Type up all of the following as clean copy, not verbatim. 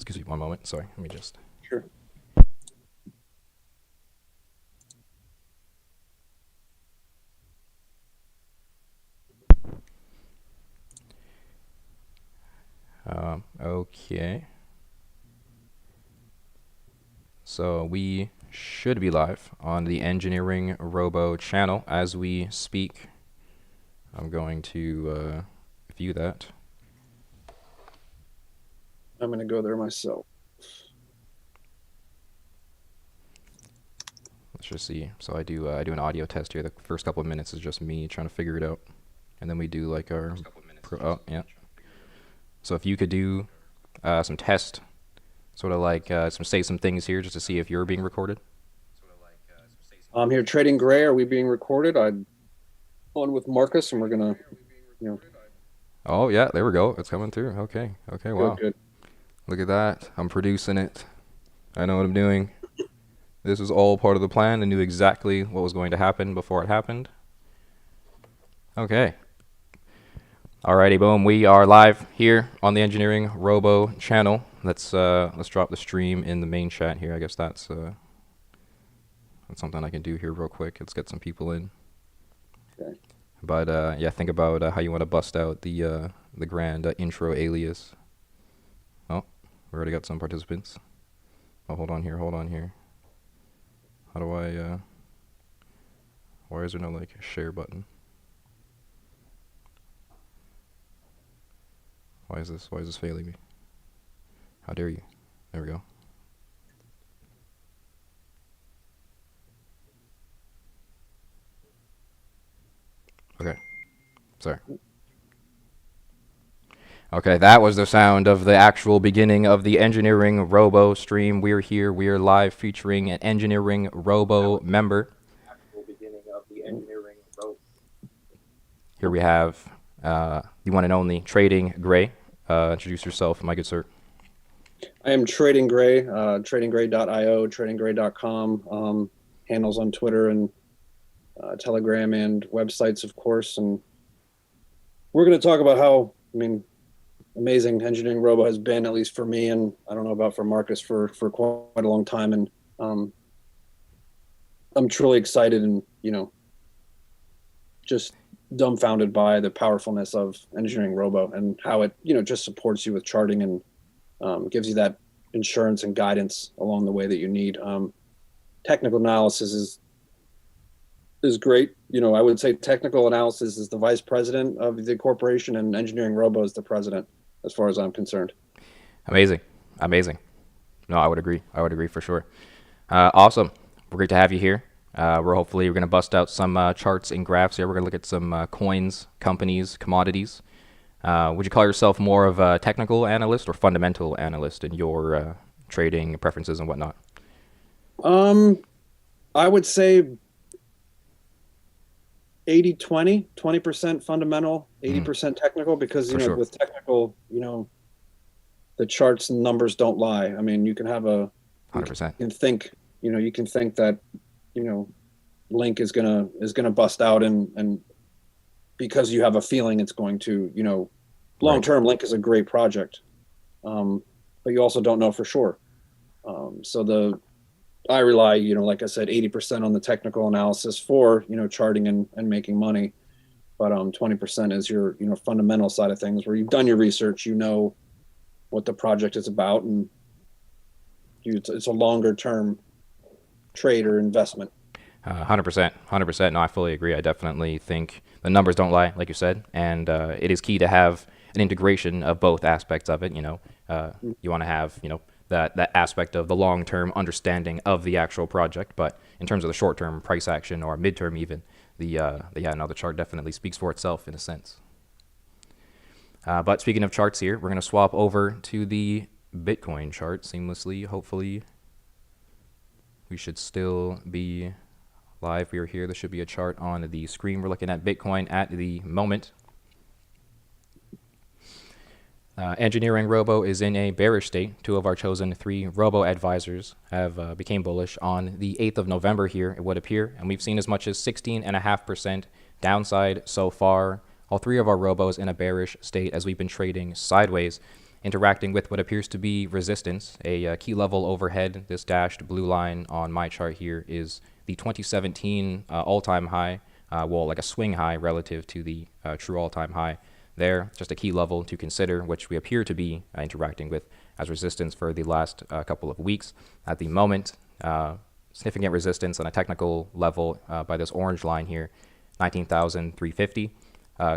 Excuse me one moment. Sorry. Let me just. Sure. Okay. So we should be live on the Engineering Robo channel as we speak. I'm going to view that. I'm going to go there myself. Let's just see. So I do an audio test here. The first couple of minutes is just me trying to figure it out, and then we do like our yeah. So if you could do some test, sort of like say some things here just to see if you're being recorded. I'm here trading gray. Are we being recorded? I'm on with Marcus, and we're gonna, Oh yeah, there we go. It's coming through. Okay. Okay. good, Wow. good. Look at that. I'm producing it. I know what I'm doing. This is all part of the plan. I knew exactly what was going to happen before it happened. Okay. Alrighty, boom. We are live here on the Engineering Robo channel. Let's drop the stream in the main chat here. I guess that's something I can do here real quick. Let's get some people in. Okay. But yeah, think about how you want to bust out the grand intro alias. Oh, we already got some participants. Oh, hold on here. How do I? Why is there no like share button? Why is this failing me? How dare you? There we go. Okay. Sorry. Okay, that was the sound of the actual beginning of the Engineering Robo stream. We're here. We are live featuring an Engineering Robo member. Here we have the one and only Trading Gray. Introduce yourself, my good sir. I am trading gray, tradinggray.io, tradinggray.com, handles on Twitter and Telegram and websites, of course. And we're going to talk about how, amazing Engineering Robo has been, at least for me, and I don't know about for Marcus, for quite a long time. And I'm truly excited and, just dumbfounded by the powerfulness of Engineering Robo and how it, just supports you with charting and gives you that insurance and guidance along the way that you need. Technical analysis is great. I would say technical analysis is the vice president of the corporation, and Engineering Robo is the president, as far as I'm concerned. Amazing. No, I would agree for sure. Awesome. We're great to have you here. We're going to bust out some charts and graphs here. We're going to look at some coins, companies, commodities. Would you call yourself more of a technical analyst or fundamental analyst in your trading preferences and whatnot? I would say 80-20, 20% fundamental, 80% technical, because, sure. with technical, the charts and numbers don't lie. You can have 100%. You can think that, Link is gonna bust out, and because you have a feeling it's going to, long term, Link is a great project, but you also don't know for sure. I rely, like I said, 80% on the technical analysis for, charting and making money. But 20% is your, fundamental side of things, where you've done your research, what the project is about, and it's a longer term trade or investment. 100%. No, I fully agree. I definitely think the numbers don't lie, like you said, and it is key to have an integration of both aspects of it. You want to have, that aspect of the long-term understanding of the actual project, but in terms of the short-term price action or mid-term even, the chart definitely speaks for itself in a sense. But speaking of charts here, we're going to swap over to the Bitcoin chart seamlessly. Hopefully, we should still be live. We are here. There should be a chart on the screen. We're looking at Bitcoin at the moment. Engineering Robo is in a bearish state. Two of our chosen 3 Robo advisors have became bullish on the 8th of November here, it would appear, and we've seen as much as 16.5% downside so far. All 3 of our Robos in a bearish state as we've been trading sideways. interacting with what appears to be resistance. A key level overhead, this dashed blue line on my chart here, is the 2017 all-time high, well, like a swing high relative to the true all-time high there. Just a key level to consider, which we appear to be interacting with as resistance for the last couple of weeks. At the moment, significant resistance on a technical level by this orange line here, 19,350.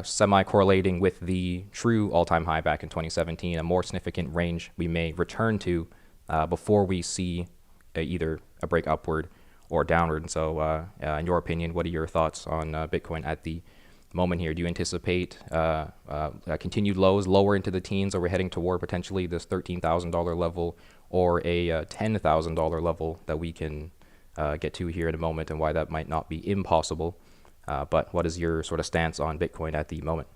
Semi-correlating with the true all-time high back in 2017, a more significant range we may return to before we see either a break upward or downward. And so, in your opinion, what are your thoughts on Bitcoin at the moment here? Do you anticipate continued lows lower into the teens, or we're heading toward potentially this $13,000 level or a $10,000 level that we can get to here in a moment, and why that might not be impossible? But what is your sort of stance on Bitcoin at the moment?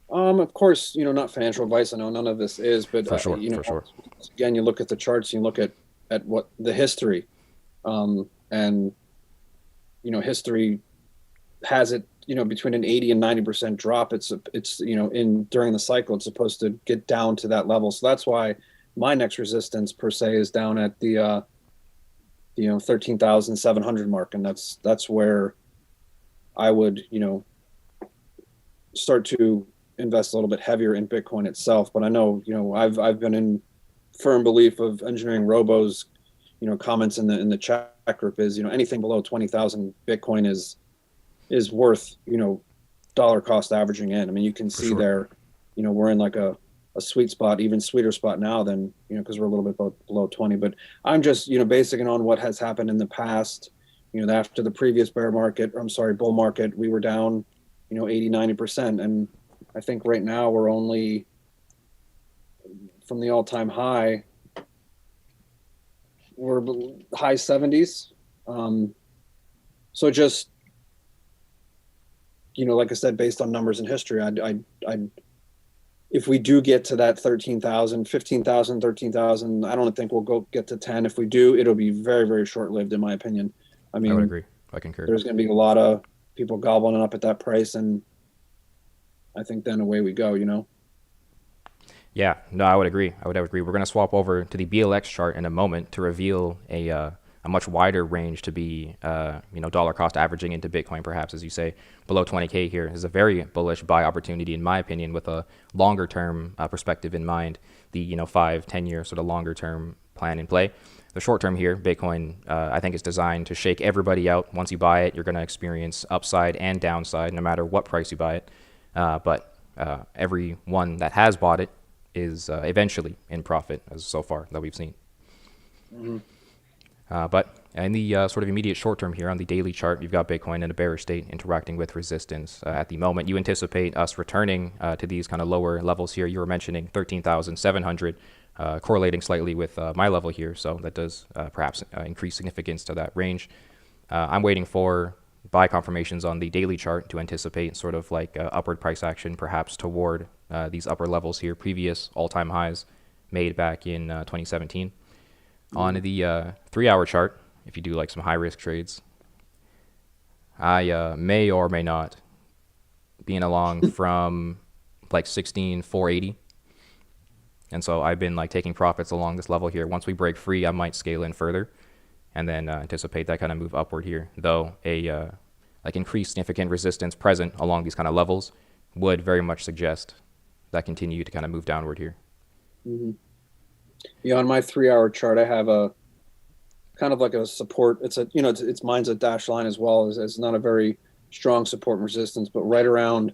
Of course, not financial advice. I know none of this is, but For sure, for sure. again, you look at the charts, you look at what the history, and history has it, between an 80 and 90% drop. It's in during the cycle, it's supposed to get down to that level. So that's why my next resistance per se is down at the 13,700 mark, and that's where I would, start to invest a little bit heavier in Bitcoin itself. But I know, I've been in firm belief of EngineeringRobo's, comments in the chat group is, anything below 20,000 Bitcoin is worth, dollar cost averaging in. I mean, you can see there, we're in like a sweet spot, even sweeter spot now than, because we're a little bit below 20. But I'm just, basing it on what has happened in the past. After the previous bull market, we were down, 80, 90%. And I think right now we're only from the all-time high, we're high 70s. So just, like I said, based on numbers and history, I'd if we do get to that 13,000, 15,000, 13,000, I don't think we'll get to 10. If we do, it'll be very, very short-lived, in my opinion. I mean, I would agree. I concur. There's going to be a lot of people gobbling it up at that price, and I think then away we go, Yeah, no, I would agree. I would agree. We're going to swap over to the BLX chart in a moment to reveal a much wider range to be, dollar cost averaging into Bitcoin, perhaps, as you say, below 20K here is a very bullish buy opportunity, in my opinion, with a longer term perspective in mind, the, 5-10 year sort of longer term plan in play. The short term here, Bitcoin, I think is designed to shake everybody out. Once you buy it, you're going to experience upside and downside, no matter what price you buy it. But everyone that has bought it is eventually in profit, as so far that we've seen. Mm-hmm. But in the sort of immediate short term here on the daily chart, you've got Bitcoin in a bearish state interacting with resistance. At the moment, you anticipate us returning to these kind of lower levels here. You were mentioning 13,700, correlating slightly with my level here. So that does perhaps increase significance to that range. I'm waiting for buy confirmations on the daily chart to anticipate sort of like upward price action, perhaps toward these upper levels here, previous all-time highs made back in 2017. On the 3-hour chart, if you do like some high-risk trades, I may or may not be in along from like 16,480. And so I've been like taking profits along this level here. Once we break free, I might scale in further and then anticipate that kind of move upward here. Though a like increased significant resistance present along these kind of levels would very much suggest that continue to kind of move downward here. Mm-hmm. Yeah, on my 3-hour chart, I have a kind of like a support. It's mine's a dashed line as well. It's not a very strong support and resistance, but right around,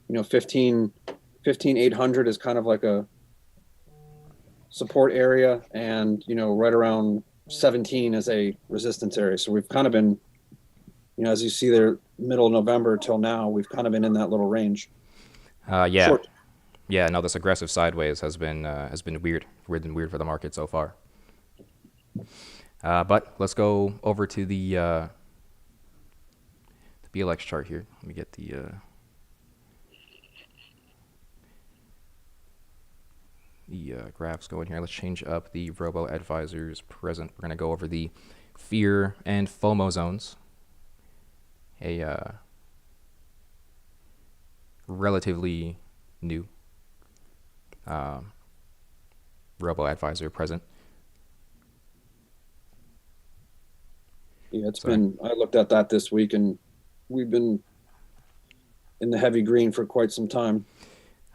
15,800 is kind of like a support area, and right around 17 is a resistance area. So we've kind of been, as you see there, middle of November till now, we've kind of been in that little range. Yeah. Short. Yeah, no, this aggressive sideways has been weird for the market so far. But let's go over to the BLX chart here. Let me get the graphs going here. Let's change up the Robo advisors present. We're gonna go over the fear and FOMO zones. A relatively new Robo advisor present. Yeah, So I looked at that this week, and we've been in the heavy green for quite some time.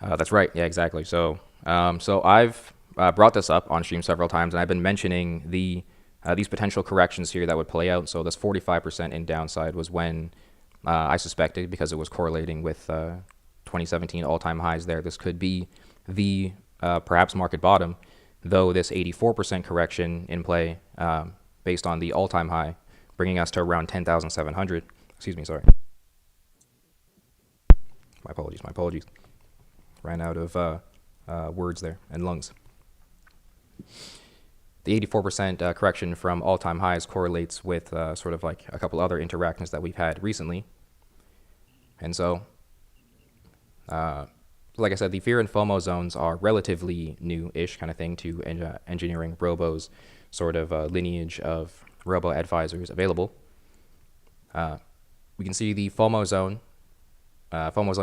that's right. Yeah, exactly. So I've brought this up on stream several times, and I've been mentioning these potential corrections here that would play out. So this 45% in downside was when I suspected, because it was correlating with 2017 all-time highs there. This could be the perhaps market bottom, though this 84% correction in play based on the all-time high, bringing us to around 10,700. Excuse me, sorry. My apologies, my apologies. Ran out of words there and lungs. The 84% correction from all-time highs correlates with sort of like a couple other interactions that we've had recently. And so, like I said, the fear and FOMO zones are relatively new-ish kind of thing to EngineeringRobo's sort of lineage of robo advisors available. We can see the FOMO zone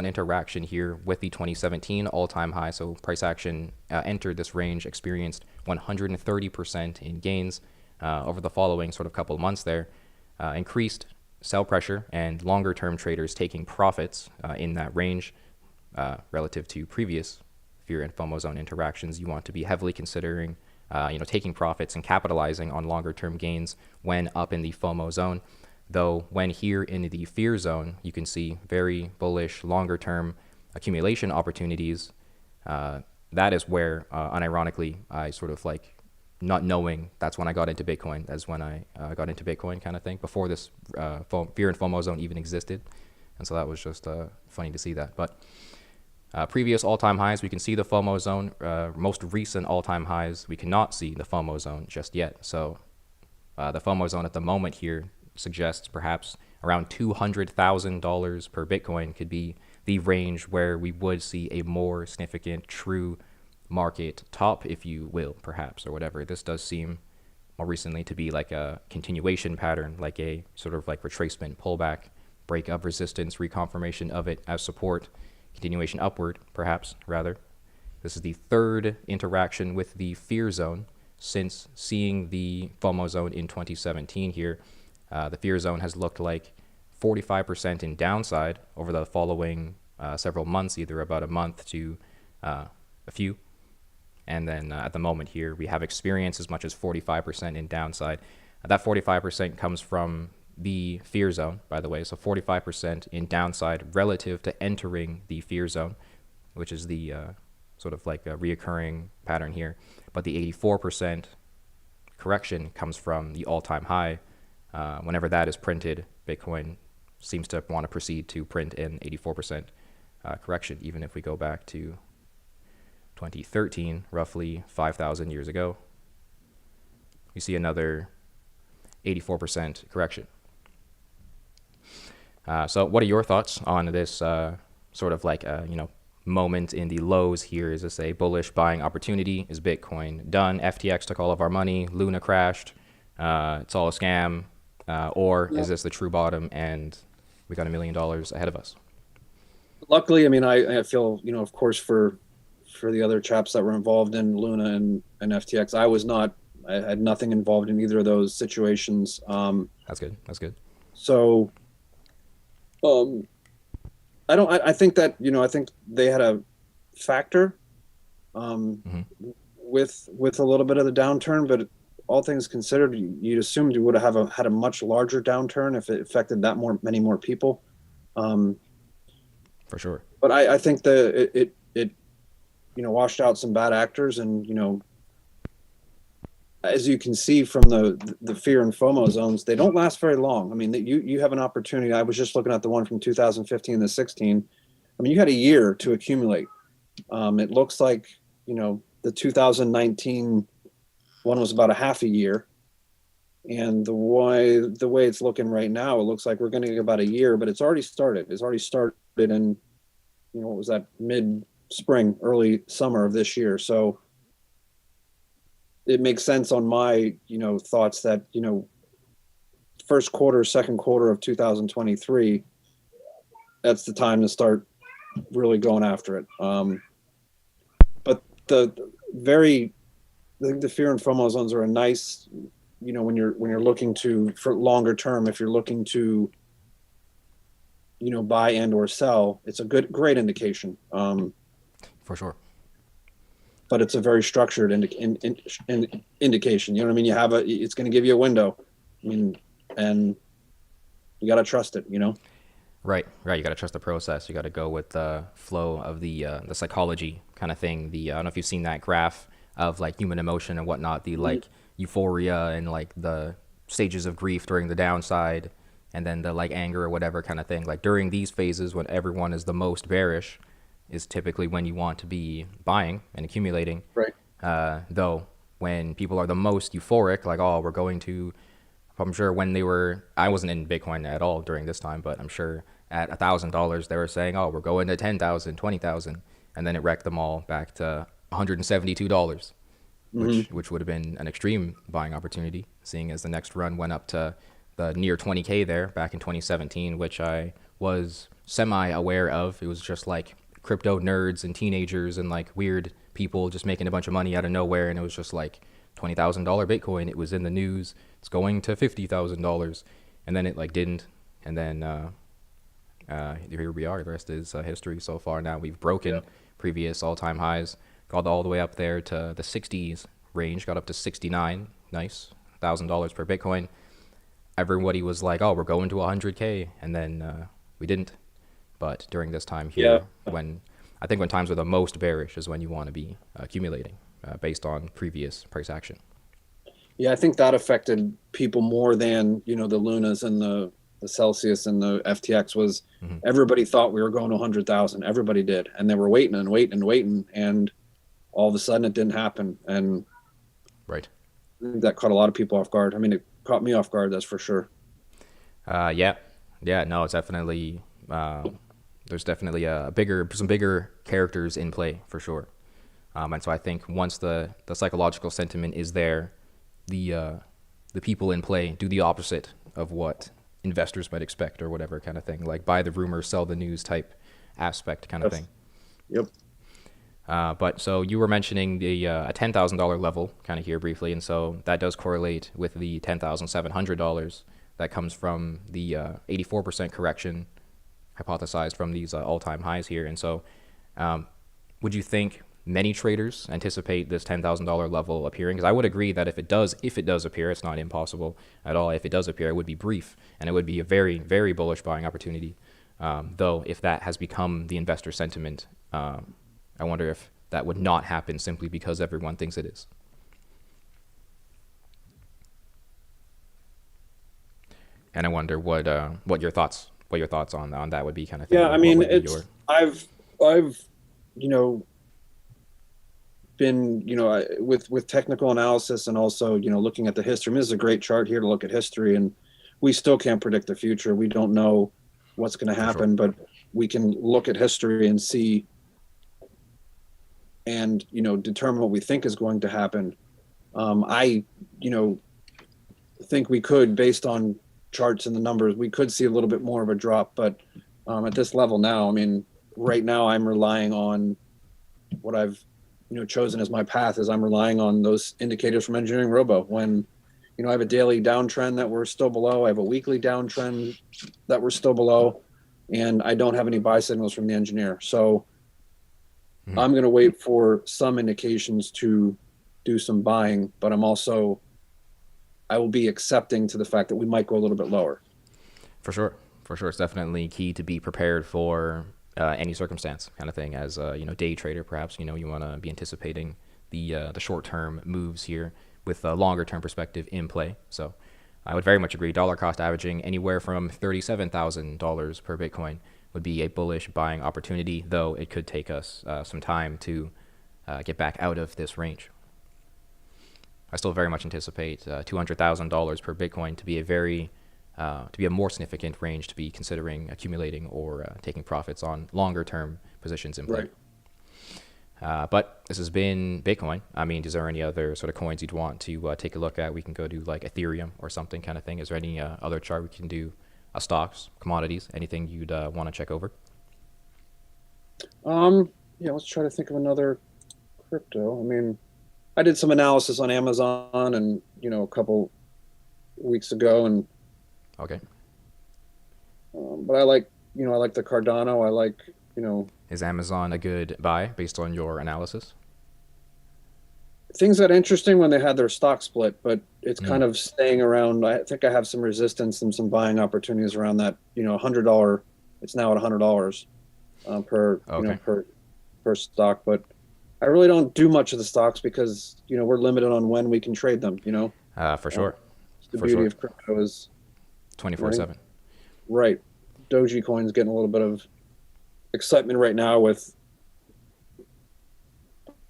interaction here with the 2017 all-time high. So price action entered this range, experienced 130% in gains over the following sort of couple of months there, increased sell pressure and longer-term traders taking profits in that range relative to previous fear and FOMO zone interactions. You want to be heavily considering, taking profits and capitalizing on longer-term gains when up in the FOMO zone. Though when here in the fear zone, you can see very bullish longer-term accumulation opportunities. That is where, unironically, I sort of like not knowing that's when I got into Bitcoin. That's when I got into Bitcoin kind of thing before this fear and FOMO zone even existed. And so that was just funny to see that. But previous all-time highs, we can see the FOMO zone. Most recent all-time highs, we cannot see the FOMO zone just yet. So the FOMO zone at the moment here suggests perhaps around $200,000 per Bitcoin could be the range where we would see a more significant true market top, if you will, perhaps, or whatever. This does seem more recently to be like a continuation pattern, like a sort of like retracement, pullback, break of resistance, reconfirmation of it as support, continuation upward, perhaps, rather. This is the third interaction with the fear zone since seeing the FOMO zone in 2017 here. The fear zone has looked like 45% in downside over the following several months, either about a month to a few. And then at the moment here, we have experienced as much as 45% in downside. That 45% comes from the fear zone, by the way. So 45% in downside relative to entering the fear zone, which is the sort of like a reoccurring pattern here. But the 84% correction comes from the all-time high. Whenever that is printed, Bitcoin seems to want to proceed to print an 84% correction, even if we go back to 2013, roughly 5,000 years ago. We see another 84% correction. So what are your thoughts on this sort of like, moment in the lows here? Is this a bullish buying opportunity? Is Bitcoin done? FTX took all of our money. Luna crashed. It's all a scam. Or is this the true bottom and we got $1 million ahead of us? Luckily, I mean, I feel, of course, for the other chaps that were involved in Luna and FTX, I had nothing involved in either of those situations. That's good. That's good. So, I think that, I think they had a factor with a little bit of the downturn, but all things considered, you'd assumed you would have had a much larger downturn if it affected many more people. For sure. But I think that it washed out some bad actors, and as you can see from the fear and FOMO zones, they don't last very long. I mean, you have an opportunity. I was just looking at the one from 2015 to 16. I mean, you had a year to accumulate. It looks like the 2019 one was about a half a year, and the way it's looking right now, it looks like we're going to get about a year, but it's already started. It's already started in what was that, mid-spring, early summer of this year. So it makes sense on my thoughts that first quarter, second quarter of 2023, that's the time to start really going after it. But the very the fear and FOMO zones are a nice, when you're looking to for longer term, if you're looking to buy and or sell, it's a great indication. For sure. But it's a very structured indication. You know what I mean? It's going to give you a window. I mean, and you got to trust it. Right, right. You got to trust the process. You got to go with the flow of the psychology kind of thing. I don't know if you've seen that graph of like human emotion and whatnot. The like euphoria and like the stages of grief during the downside, and then the like anger or whatever kind of thing. Like during these phases, when everyone is the most bearish, is typically when you want to be buying and accumulating. Right. Though when people are the most euphoric, like, oh, we're going to, I'm sure when they were, I wasn't in Bitcoin at all during this time, but I'm sure at $1,000 they were saying, oh, we're going to 10,000, 20,000, and then it wrecked them all back to $172, Mm-hmm. which would have been an extreme buying opportunity, seeing as the next run went up to the near 20K there back in 2017, which I was semi aware of. It was just like crypto nerds and teenagers and like weird people just making a bunch of money out of nowhere, and it was just like $20,000 Bitcoin. It was in the news. It's going to $50,000, and then it like didn't, and then here we are. The rest is history so far. Now we've broken previous all-time highs, got all the way up there to the 60s range, got up to 69. Nice, $1,000 per Bitcoin. Everybody was like, "Oh, we're going to 100K," and then we didn't. But during this time Yeah. here, when I think when times are the most bearish is when you want to be accumulating based on previous price action. Yeah, I think that affected people more than the Lunas and the Celsius and the FTX. Was Hmm. everybody thought we were going to 100,000? Everybody did, and they were waiting and waiting and waiting, and all of a sudden it didn't happen, and Right. I think that caught a lot of people off guard. I mean, it caught me off guard, that's for sure. Yeah. Yeah. No, it's definitely. There's definitely some bigger characters in play for sure. And so I think once the psychological sentiment is there, the the people in play do the opposite of what investors might expect or whatever kind of thing, like buy the rumor, sell the news type aspect kind of Yes. thing. Yep. But so you were mentioning the a $10,000 level kind of here briefly, and so that does correlate with the $10,700 that comes from the 84% correction hypothesized from these all-time highs here. And so, would you think many traders anticipate this $10,000 level appearing? Because I would agree that if it does appear, it's not impossible at all. If it does appear, it would be brief, and it would be a very, very bullish buying opportunity. Though, if that has become the investor sentiment, I wonder if that would not happen simply because everyone thinks it is. And I wonder what your thoughts on that would be kind of thing. Yeah, I What mean, would be your I've you know been with technical analysis and also looking at the history. I mean, this is a great chart here to look at history, and we still can't predict the future. We don't know what's going to for sure? happen, but we can look at history and see and determine what we think is going to happen. I think we could, based on charts and the numbers, we could see a little bit more of a drop, but at this level now, I mean, right now I'm relying on what I've chosen as my path. Is I'm relying on those indicators from EngineeringRobo. When I have a daily downtrend that we're still below, I have a weekly downtrend that we're still below, and I don't have any buy signals from the engineer. So Mhm. I'm going to wait for some indications to do some buying, but I will be accepting to the fact that we might go a little bit lower. For sure, for sure, it's definitely key to be prepared for any circumstance, kind of thing. As day trader, perhaps you want to be anticipating the short term moves here with a longer term perspective in play. So I would very much agree. Dollar cost averaging anywhere from $37,000 per Bitcoin would be a bullish buying opportunity, though it could take us some time to get back out of this range. I still very much anticipate $200,000 per Bitcoin to be a more significant range to be considering accumulating or taking profits on longer term positions in play. Right. But this has been Bitcoin. I mean, is there any other sort of coins you'd want to take a look at? We can go to like Ethereum or something kind of thing. Is there any other chart we can do? Stocks, commodities, anything you'd want to check over? Yeah, let's try to think of another crypto. I mean, I did some analysis on Amazon and a couple weeks ago, and Okay. but I like the Cardano. I like you know Is Amazon a good buy based on your analysis? things got interesting when they had their stock split, but it's Mm. kind of staying around. I think I have some resistance and some buying opportunities around that. $100. It's now at $100 per Okay. per stock, but I really don't do much of the stocks because we're limited on when we can trade them. For Uh, sure. it's the For beauty sure. of crypto is I think 24/7. right. Doji coin's getting a little bit of excitement right now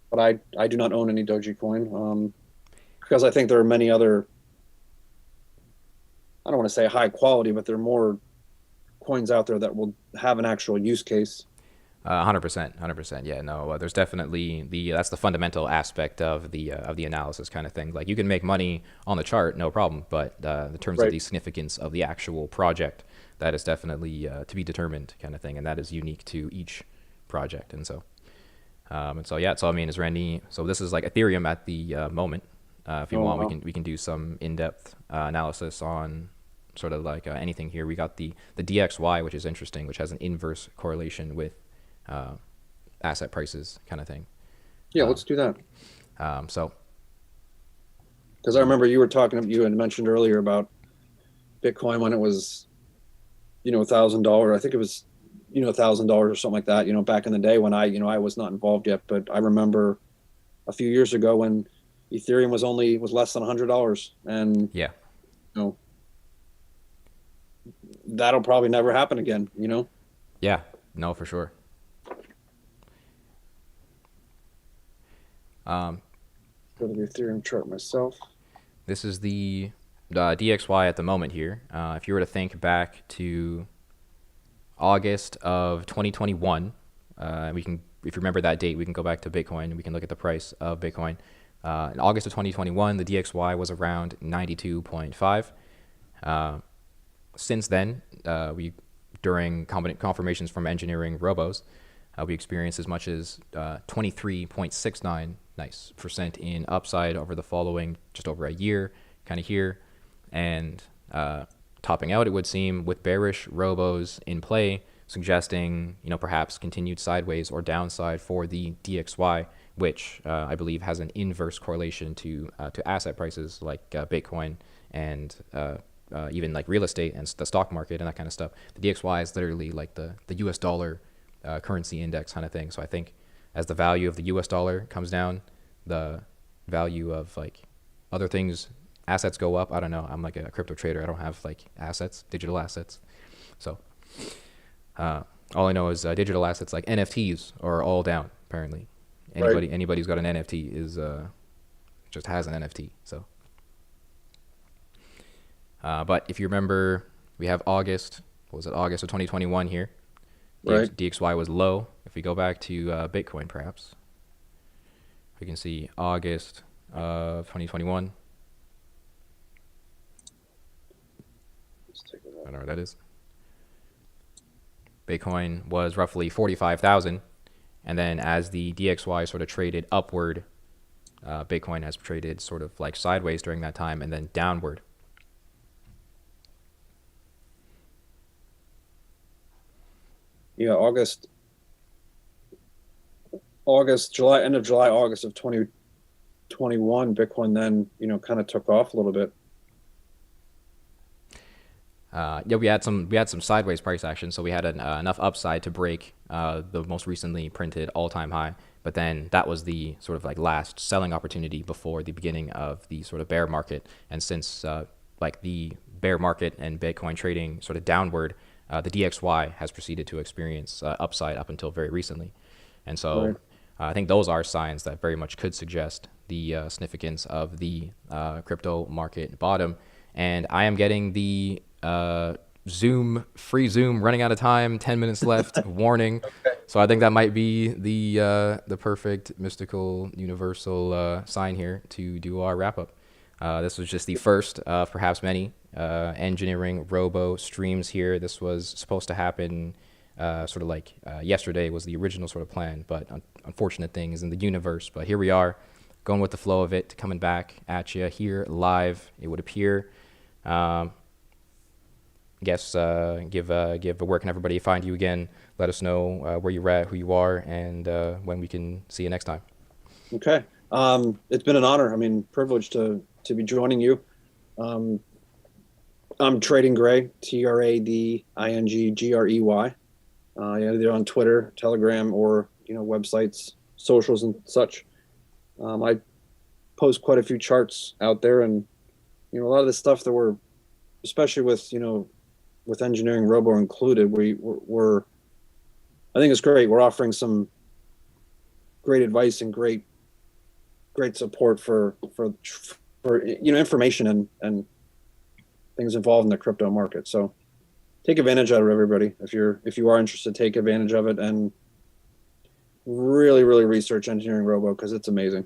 but I do not own any Doji coin because I think there are many other. I don't want to say high quality, but there are more coins out there that will have an actual use case. 100%, 100%. Yeah, no, there's definitely that's the fundamental aspect of the analysis kind of thing. Like you can make money on the chart, no problem, but in terms of Right. the significance of the actual project, that is definitely to be determined kind of thing, and that is unique to each project. And so yeah, so I mean, is Randy? So this is like Ethereum at the moment. If you Oh want, we wow. can do some in-depth analysis on sort of like anything here. We got the DXY, which is interesting, which has an inverse correlation with uh, asset prices kind of thing. Yeah, let's do that. So Because I the remember you had mentioned earlier about Bitcoin when it was, $1,000. I think it was, $1,000 or something like that, back in the day when I was not involved yet. But I remember a few years ago when Ethereum was less than $100. And, yeah, you know, that'll probably never happen again. yeah, no, for sure. Um, Go to the Ethereum chart myself. this is the DXY at the moment here. If you were to think back to August of 2021, we can, if you remember that date, we can go back to Bitcoin and we can look at the price of Bitcoin. In August of 2021, the DXY was around 92.5. Since then, we during confirmations from engineering robos, we experienced as much as 23.69 nice percent in upside over the following just over a year, kind of here, and topping out, it would seem, with bearish robos in play, suggesting perhaps continued sideways or downside for the DXY, which I believe has an inverse correlation to asset prices like Bitcoin and even like real estate and the stock market and that kind of stuff. The DXY is literally like the US dollar currency index kind of thing. So I think as the value of the US dollar comes down, the value of like other things, assets go up. I don't know. I'm like a crypto trader. I don't have like assets, digital assets. So all I know is digital assets like NFTs are all down apparently. Right. Anybody who's got an NFT is just has an NFT. So but if you remember, we have August. What was it? August of 2021 here. Right. DXY was low. If we go back to Bitcoin, perhaps we can see August of 2021. Let's take a I look. don't know what that is. Bitcoin was roughly 45,000, and then as the DXY sort of traded upward, Bitcoin has traded sort of like sideways during that time, and then downward. Yeah, July, end of July, August of 2021, Bitcoin then, kind of took off a little bit. Yeah, we had some sideways price action, so we had enough upside to break the most recently printed all-time high. But then that was the sort of like last selling opportunity before the beginning of the sort of bear market. And since like the bear market and Bitcoin trading sort of downward, the DXY has proceeded to experience upside up until very recently. And Right. so I think those are signs that very much could suggest the significance of the crypto market bottom. And I am getting the free Zoom running out of time, 10 minutes left warning. So I think that might be the perfect mystical universal sign here to do our wrap up. This was just the first of perhaps many engineering robo streams here. This was supposed to happen sort of like yesterday was the original sort of plan, but unfortunate thing is in the universe. But here we are, going with the flow of it, coming back at you here live. It would appear. Guess where can everybody find you again? Let us know where you're at, who you are, and when we can see you next time. Okay. It's been an honor. I mean, privileged to be joining you. Um, I'm Trading Gray, TradingGrey. Either on Twitter, Telegram, or websites, socials, and such. I post quite a few charts out there, and a lot of the stuff that we're, especially with Engineering Robo included, we're I think it's great. We're offering some great advice and great support for information and things involved in the crypto market. So take advantage of it, everybody. If you are interested, take advantage of it and really research Engineering Robo because it's amazing.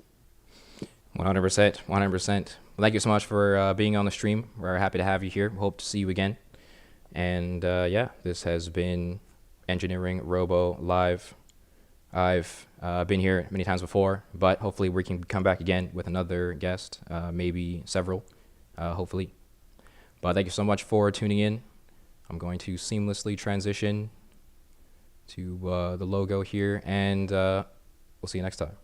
100%. 100%. Well, thank you so much for being on the stream. We're happy to have you here. Hope to see you again. And yeah, this has been Engineering Robo Live. I've been here many times before, but hopefully we can come back again with another guest, maybe several, hopefully. But thank you so much for tuning in. I'm going to seamlessly transition to the logo here, and we'll see you next time.